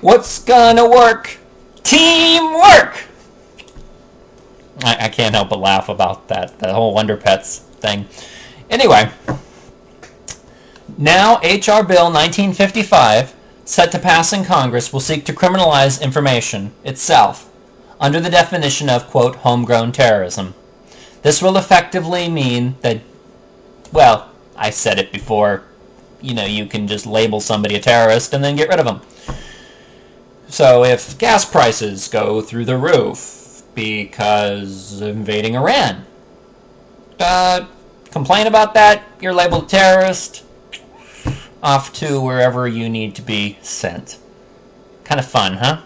What's gonna work? Teamwork! I can't help but laugh about that whole Wonder Pets thing. Anyway, now H.R. Bill 1955, set to pass in Congress, will seek to criminalize information itself under the definition of, quote, homegrown terrorism. This will effectively mean that, well, I said it before, you can just label somebody a terrorist and then get rid of them. So if gas prices go through the roof because of invading Iran, complain about that, you're labeled a terrorist, off to wherever you need to be sent. Kind of fun, huh?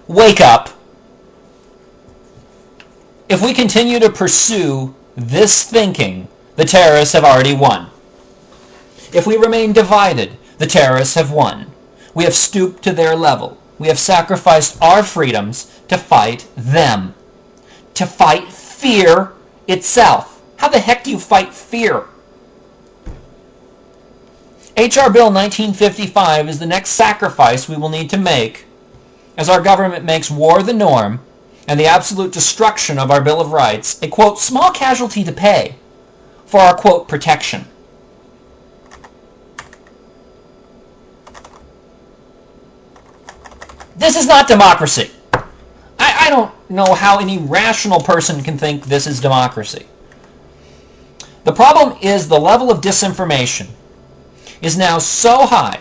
Wake up! If we continue to pursue this thinking, the terrorists have already won. If we remain divided, the terrorists have won. We have stooped to their level. We have sacrificed our freedoms to fight them. To fight fear itself. How the heck do you fight fear? H.R. Bill 1955 is the next sacrifice we will need to make as our government makes war the norm and the absolute destruction of our Bill of Rights a, quote, small casualty to pay for our, quote, protection. This is not democracy. I don't know how any rational person can think this is democracy. The problem is the level of disinformation is now so high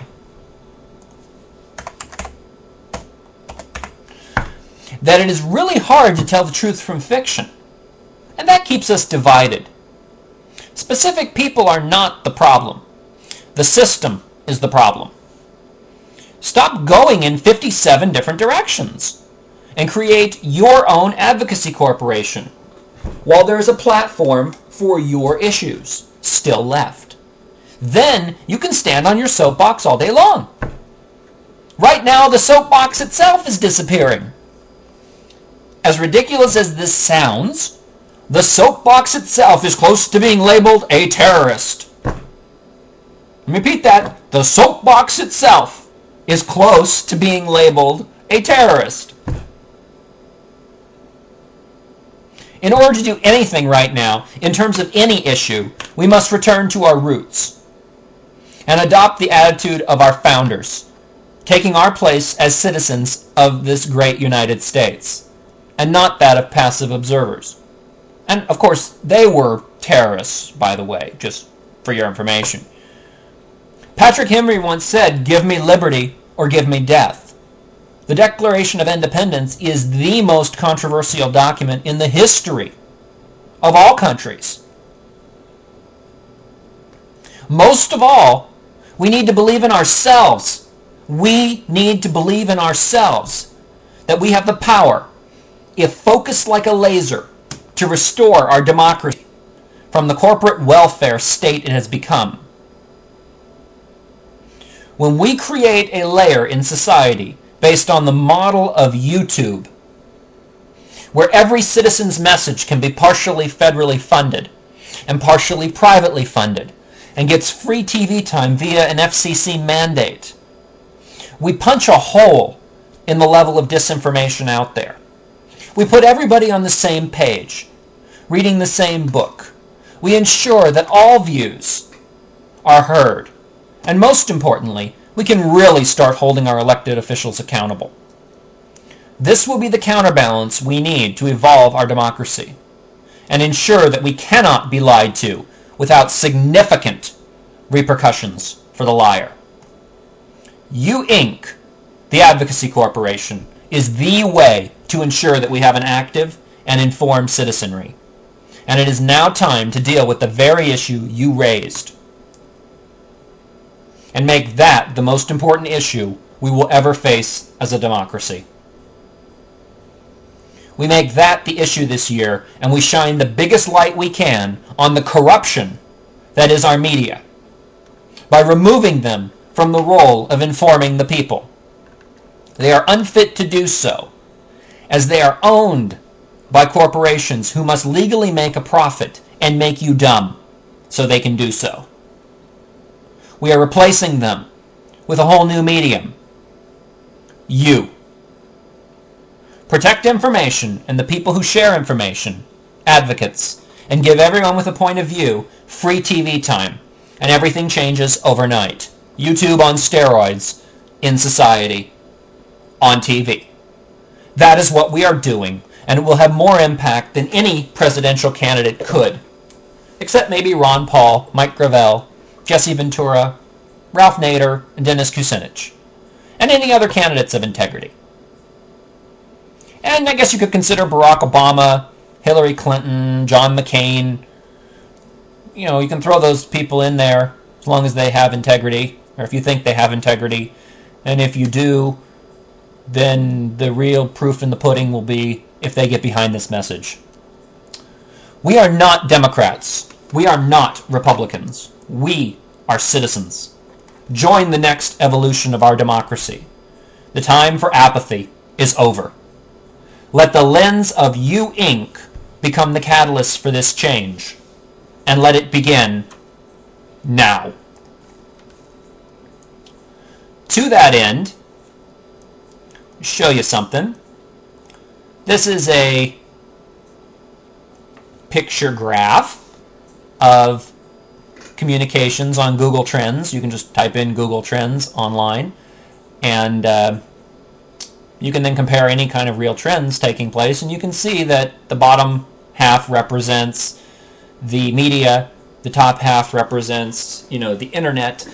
that it is really hard to tell the truth from fiction. And that keeps us divided. Specific people are not the problem. The system is the problem. Stop going in 57 different directions and create your own advocacy corporation while there is a platform for your issues still left. Then you can stand on your soapbox all day long. Right now, the soapbox itself is disappearing. As ridiculous as this sounds, the soapbox itself is close to being labeled a terrorist. Let me repeat that. The soapbox itself is close to being labeled a terrorist. In order to do anything right now, in terms of any issue, we must return to our roots and adopt the attitude of our founders, taking our place as citizens of this great United States, and not that of passive observers. And, of course, they were terrorists, by the way, just for your information. Patrick Henry once said, "Give me liberty or give me death." The Declaration of Independence is the most controversial document in the history of all countries. Most of all, we need to believe in ourselves. We need to believe in ourselves that we have the power, if focused like a laser, to restore our democracy from the corporate welfare state it has become. When we create a layer in society based on the model of YouTube, where every citizen's message can be partially federally funded and partially privately funded, and gets free TV time via an FCC mandate, we punch a hole in the level of disinformation out there. We put everybody on the same page, reading the same book. We ensure that all views are heard. And most importantly, we can really start holding our elected officials accountable. This will be the counterbalance we need to evolve our democracy and ensure that we cannot be lied to without significant repercussions for the liar. You Inc., the Advocacy Corporation, is the way to ensure that we have an active and informed citizenry. And it is now time to deal with the very issue you raised and make that the most important issue we will ever face as a democracy. We make that the issue this year, and we shine the biggest light we can on the corruption that is our media by removing them from the role of informing the people. They are unfit to do so, as they are owned by corporations who must legally make a profit and make you dumb so they can do so. We are replacing them with a whole new medium, you. Protect information and the people who share information, advocates, and give everyone with a point of view free TV time, and everything changes overnight. YouTube on steroids in society, on TV. That is what we are doing, and it will have more impact than any presidential candidate could, except maybe Ron Paul, Mike Gravel, Jesse Ventura, Ralph Nader, and Dennis Kucinich, and any other candidates of integrity. And I guess you could consider Barack Obama, Hillary Clinton, John McCain. You know, you can throw those people in there as long as they have integrity, or if you think they have integrity. And if you do, then the real proof in the pudding will be if they get behind this message. We are not Democrats. We are not Republicans. We are citizens. Join the next evolution of our democracy. The time for apathy is over. Let the lens of You Inc. become the catalyst for this change, and let it begin now. To that end, show you something. This is a picture graph of communications on Google Trends. You can just type in Google Trends online, and you can then compare any kind of real trends taking place, and you can see that the bottom half represents the media, the top half represents, you know, the internet,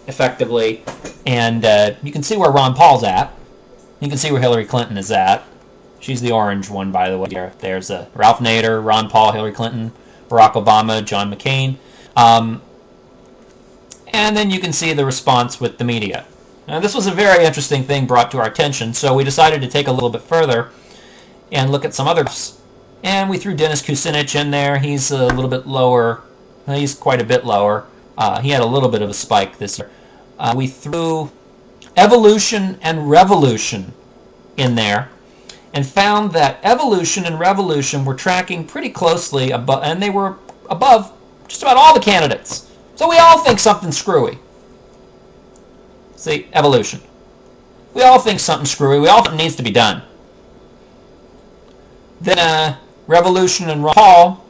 effectively, and you can see where Ron Paul's at. You can see where Hillary Clinton is at. She's the orange one, by the way. There's Ralph Nader, Ron Paul, Hillary Clinton, Barack Obama, John McCain. And then you can see the response with the media. Now, this was a very interesting thing brought to our attention, so we decided to take a little bit further and look at some other graphs. And we threw Dennis Kucinich in there. He's a little bit lower. He's quite a bit lower. He had a little bit of a spike this year. We threw evolution and revolution in there and found that evolution and revolution were tracking pretty closely above, and they were above just about all the candidates. So we all think something's screwy. See, evolution. We all think something's screwy. We all think it needs to be done. Then revolution and Ron Paul,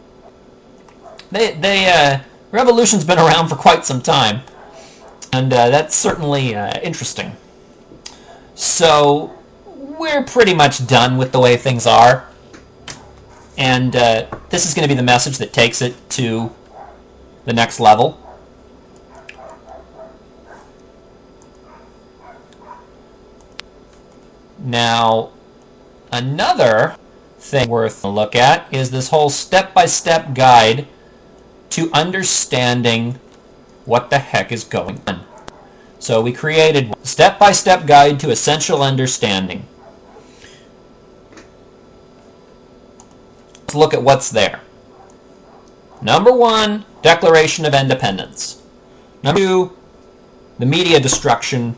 revolution's been around for quite some time, and that's certainly interesting. So we're pretty much done with the way things are, and this is going to be the message that takes it to the next level. Now, another thing worth a look at is this whole step-by-step guide to understanding what the heck is going on. So we created a step-by-step guide to essential understanding. Let's look at what's there. Number 1, Declaration of Independence. Number 2, the media destruction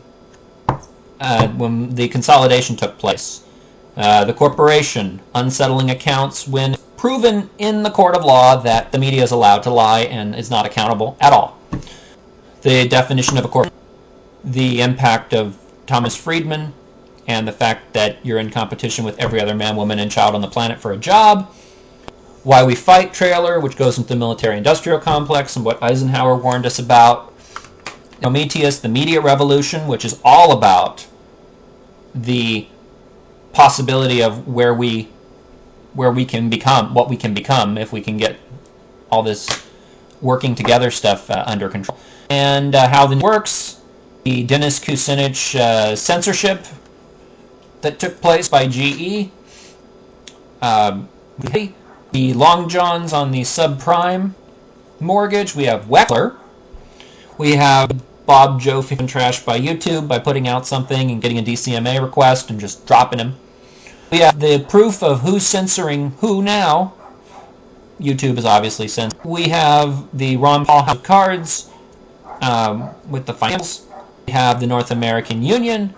when the consolidation took place. The corporation unsettling accounts when proven in the court of law that the media is allowed to lie and is not accountable at all. The definition of a corporation, the impact of Thomas Friedman, and the fact that you're in competition with every other man, woman, and child on the planet for a job. Why We Fight trailer, which goes into the military-industrial complex and what Eisenhower warned us about. Prometheus, the media revolution, which is all about the possibility of where we can become, what we can become if we can get all this working together stuff under control. And how the works, the Dennis Kucinich censorship that took place by GE, the long johns on the subprime mortgage. We have Weckler. We have Bob Joe and trash by YouTube by putting out something and getting a DCMA request and just dropping him. We have the proof of who's censoring who now. YouTube is obviously censoring. We have the Ron Paul House of Cards with the financials. We have the North American Union,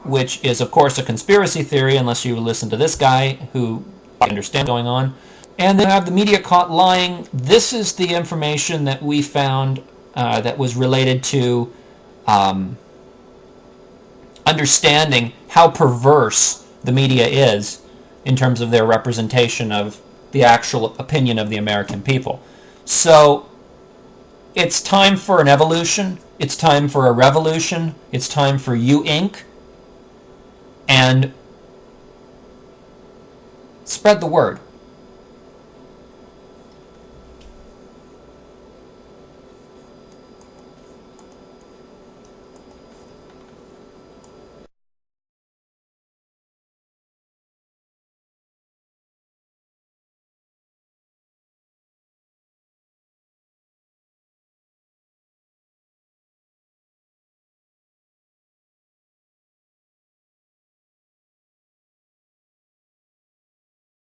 which is, of course, a conspiracy theory unless you listen to this guy who understands what's going on. And then we have the media caught lying. This is the information that we found that was related to understanding how perverse the media is in terms of their representation of the actual opinion of the American people. So it's time for an evolution. It's time for a revolution. It's time for You Inc. And spread the word.